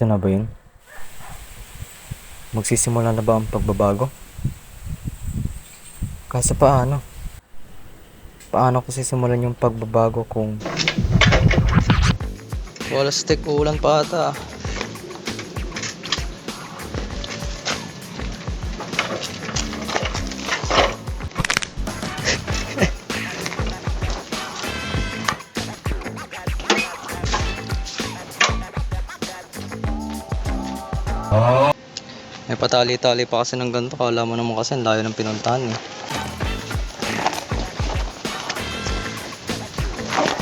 Ito na ba yun? Magsisimula na ba ang pagbabago? Kaso paano? Paano ko sisimulan yung pagbabago kung... Wala stick, ulan pa ata. May patali-tali pa kasi ng ganito. Kala mo naman kasi ang layo ng pinuntahan eh.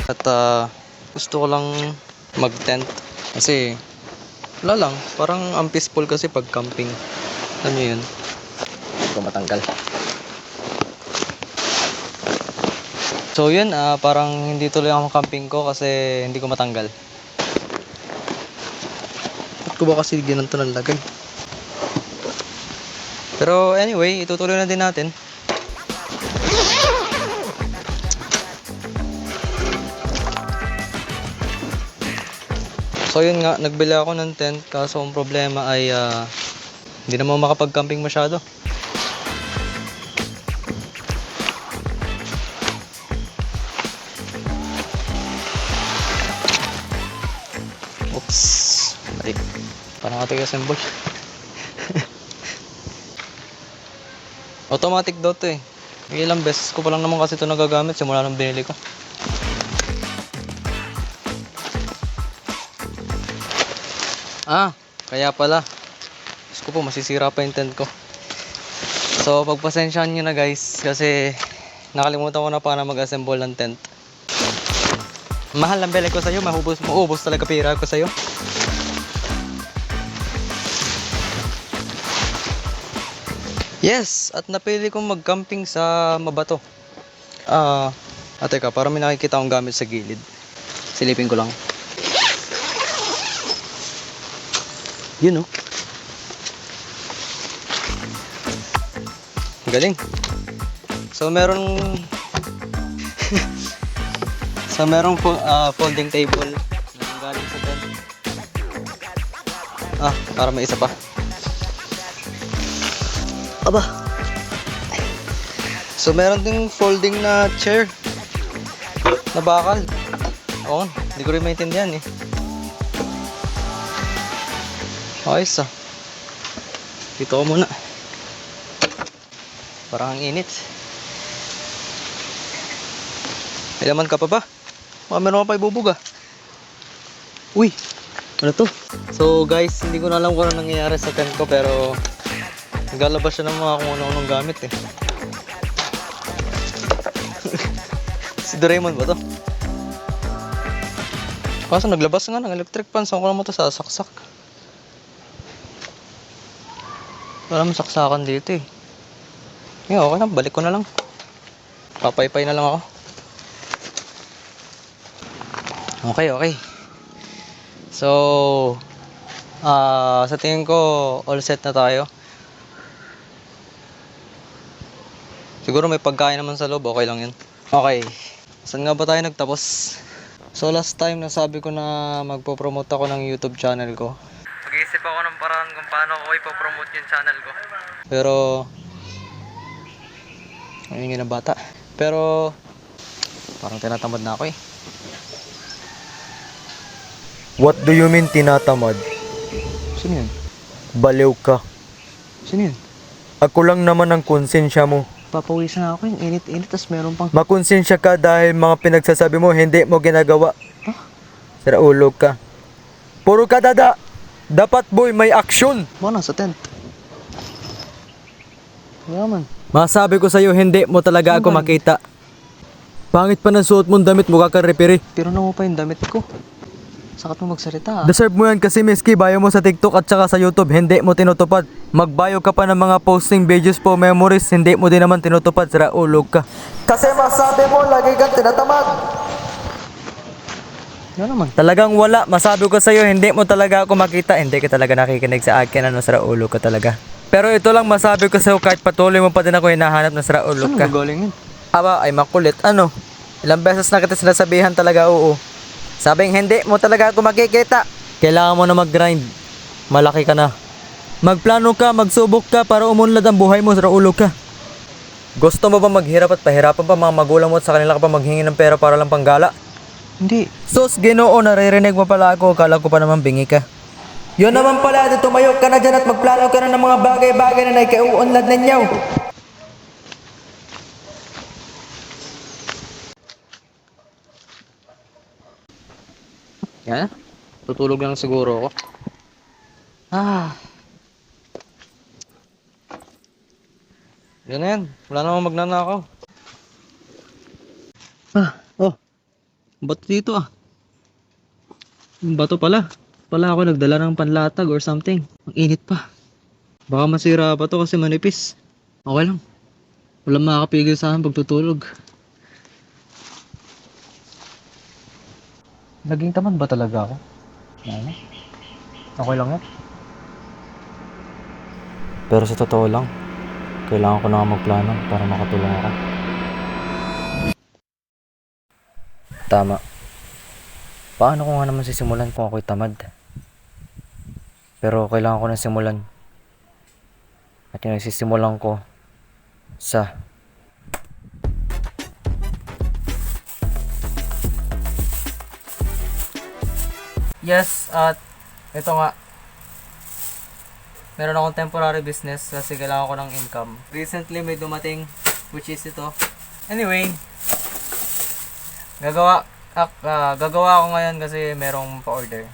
At gusto ko lang mag-tent kasi wala lang, parang ang peaceful kasi pag camping. Ano yun? Hindi ko matanggal. So yun, parang hindi tuloy ang camping ko kasi hindi ko matanggal. Ba't ko ba kasi ginanto ng lagay? Pero anyway, itutuloy na din natin. So yun nga, nagbili ako ng tent kaso ang problema ay hindi naman makapag-camping masyado. Oops, balik. Parang ating assemble. Automatic daw to eh. May ilang beses ko pa lang naman kasi ito nagagamit simula nang binili ko. Kaya pala. Diyos ko po, masisira pa yung tent ko. So, pagpasensyahan nyo na guys kasi nakalimutan ko na paano mag-assemble ng tent. Mahal ang bili ko sa'yo, maubos talaga pira ko sa'yo. Yes, at napili kong mag-camping sa Mabato. Teka, para may nakikita akong gamit sa gilid. Silipin ko lang. Yun oh. Galing. So merong folding table na galing sa tent. Para may isa pa. Aba. So meron ding folding na chair na bakal. Oo, hindi ko rin maintindihan eh. Ayos ah. Dito ko muna. Parang ang init. May laman ka pa ba? Baka meron ka pa ibubog ah. Uy, ano to? So guys, hindi ko na alam kung ano nangyayari sa tent ko pero naglalabas siya ng mga kung ano-anong gamit eh. Si Doraemon ba to? Kaso naglabas nga ng electric fan. Saan ko naman ito sasaksak? Wala naman saksakan dito eh. Okay na, balik ko na lang. Papaypay na lang ako. Okay. So sa tingin ko all set na tayo. Siguro may pagkain naman sa loob, okay lang yun. Okay, saan nga ba tayo nagtapos? So last time nasabi ko na magpo-promote ako ng YouTube channel ko. Mag-iisip ako ng paraan kung paano ako ipopromote yung channel ko. Pero ayun nga na bata. Pero parang tinatamad na ako eh. What do you mean tinatamad? Sino yun? Baliw ka. Sino yun? Ako lang naman ang konsensya mo. Papawisan na ako yung init-init tas meron pang... Makonsensya ka dahil mga pinagsasabi mo hindi mo ginagawa. Sira ulo ka. Puro ka dada. Dapat boy may aksyon. Mana sa tent. Yaman. Masabi ko sa'yo hindi mo talaga ako makita. Pangit pa ng suot mong damit, mukha kang repere. Tiro na mo pa yung damit ko. Sakat mo magsalita Deserve mo yan kasi miski bayo mo sa TikTok at saka sa YouTube, hindi mo tinutupad. Magbayo ka pa ng mga posting videos po, memories, hindi mo din naman tinutupad. Sira ulo ka. Kasi masabi mo lagi kang tinatamad. Ano naman? Talagang wala. Masabi ko sa'yo, hindi mo talaga ako makita. Hindi ka talaga nakikinig sa akin. Ano, sira ulo ka talaga. Pero ito lang masabi ko sa'yo, kahit patuloy mo pa din ako hinahanap na sira ulo ka. Saan nagagaling yun? Aba, ay makulit. Ano? Ilang beses na kita sinasabihan talaga oo. Sabing hindi mo talaga ako makikita. Kailangan mo na mag-grind. malaki ka na. Magplano ka, magsubok ka para umunlad ang buhay mo, Raulo ka. Gusto mo ba maghirap at pahirapan pa mga magulang mo at sa kanila ka pa maghingi ng pera para lang panggala? Hindi. Sus, Ginoo, naririnig mo pala ako. Akala ko pa naman bingi ka. Yun naman pala, tumayo ka na dyan at magplano ka na ng mga bagay-bagay na naikauunlad ninyo. Yan? Tutulog lang siguro ako. Ah. Yan na yan. Wala namang magnanakaw. Oh. Bato dito ah. Bato pala. Pala ako nagdala ng panlatag or something. Ang init pa. Baka masira pa to kasi manipis. Okay lang. Walang makakapigil sa akin pagtutulog. Naging tamad ba talaga ako? Ano? Okay lang yan. Pero sa totoo lang, kailangan ko na nga magplano para makatulong ako. Tama. Paano ko nga naman sisimulan kung ako'y tamad? Pero kailangan ko na simulan. At yung sisimulan ko sa yes, at ito nga. Meron akong temporary business kasi kailangan ko ng income. Recently may dumating which is ito. Anyway, gagawa ako ngayon kasi merong pa-order.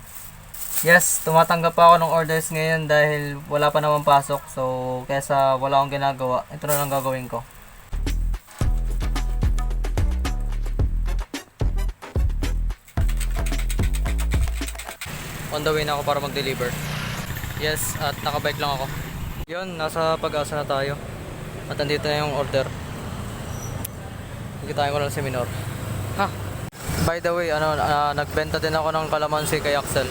Yes, tumatanggap pa ako ng orders ngayon dahil wala pa naman pasok. So, kaysa wala akong ginagawa, ito na lang gagawin ko. On the way na ako para mag-deliver. Yes, at nakabike lang ako. Yun, nasa Pag-asa na tayo. At andito na yung order. Kikitain ko lang si Minor. Ha! By the way, nagbenta din ako ng kalamansi kay Axel.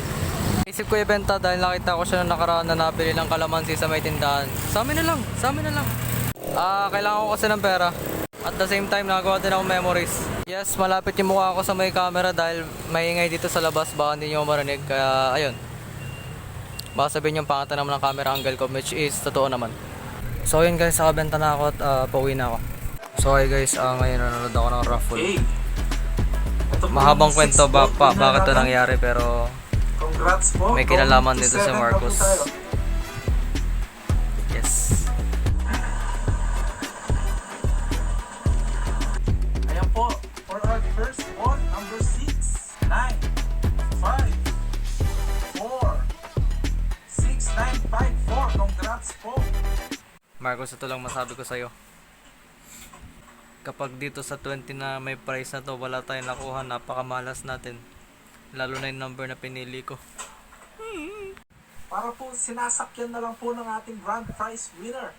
Isip ko ibenta dahil nakita ko siya na nakaraan na nabili ng kalamansi sa may tindahan. Sa amin na lang. Kailangan ko kasi ng pera. At the same time, nagawa din ako memories. Yes, malapit yung mukha ko sa may camera dahil maingay dito sa labas. Baka hindi nyo marinig. Kaya, ayun. Baka sabihin yung pangatan naman ng camera angle ko, which is totoo naman. So, yun guys, nakabenta na ako at pauwi na ako. So, okay guys, ngayon nanonood ako ng raffle. Mahabang kwento bakit ito nangyari pero may kinalaman dito si Marcos. Yes. Ayan po, for our first one, number 6, 9, 5, 4, 6954. Congrats po. Marcos, ito lang masabi ko sa'yo. Kapag dito sa 20 na may price na to, wala tayong nakuha, napakamalas natin. Lalo na yung number na pinili ko. Para po sinasakyan na lang po ng ating grand prize winner.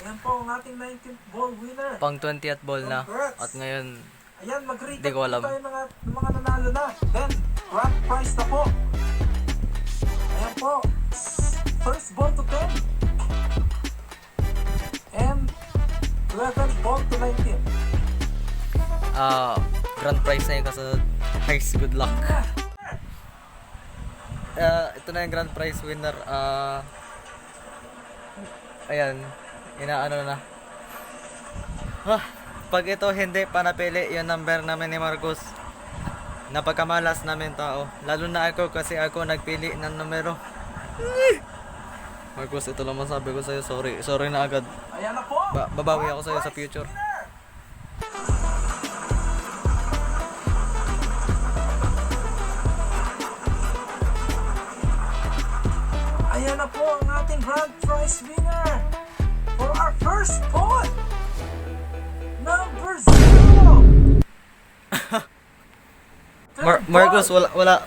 Ayan po ang ating 19th ball winner. Pang 20th ball na. Congrats. At ngayon, Ayan, mag-recap Di ko alam. po tayo ng mga nanalo na. Then, grand prize na po. Ayan po. First ball to 10. And 11 ball to 19. grand prize na yung kasunod. Guys, good luck. Ito na yung grand prize winner. Ayan, inaano na. Pag ito hindi pa napili yung number namin ni Marcos, napagkamalas namin tao. Lalo na ako kasi ako nagpili ng numero. Marcos, ito lang masabi ko sa'yo. Sorry na agad. Ayan na po. Babawi ako sa'yo sa future. Ayan na po ang ating grand prize winner for our first pod. Number 0. Marcos, wala.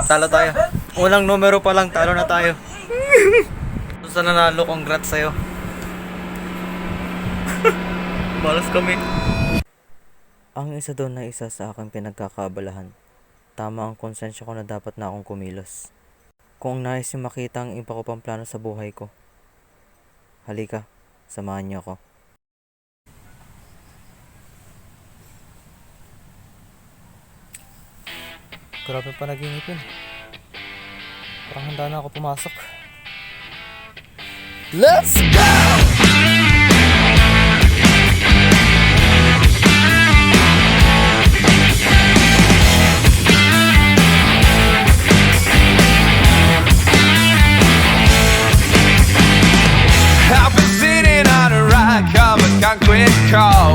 Talo tayo. Unang numero pa lang, talo na tayo. Sa nanalo, congrats sa'yo. Malas kami. Ang isa doon na isa sa aking pinagkakaabalahan. Tama ang konsensya ko na dapat na akong kumilos. Kung nais yung makita ang iba ko pang plano sa buhay ko, halika, samahan niyo ako. Grabe pa naginip yun. Parang handa na ako pumasok. Let's go! I've been sitting on a rock of a concrete core.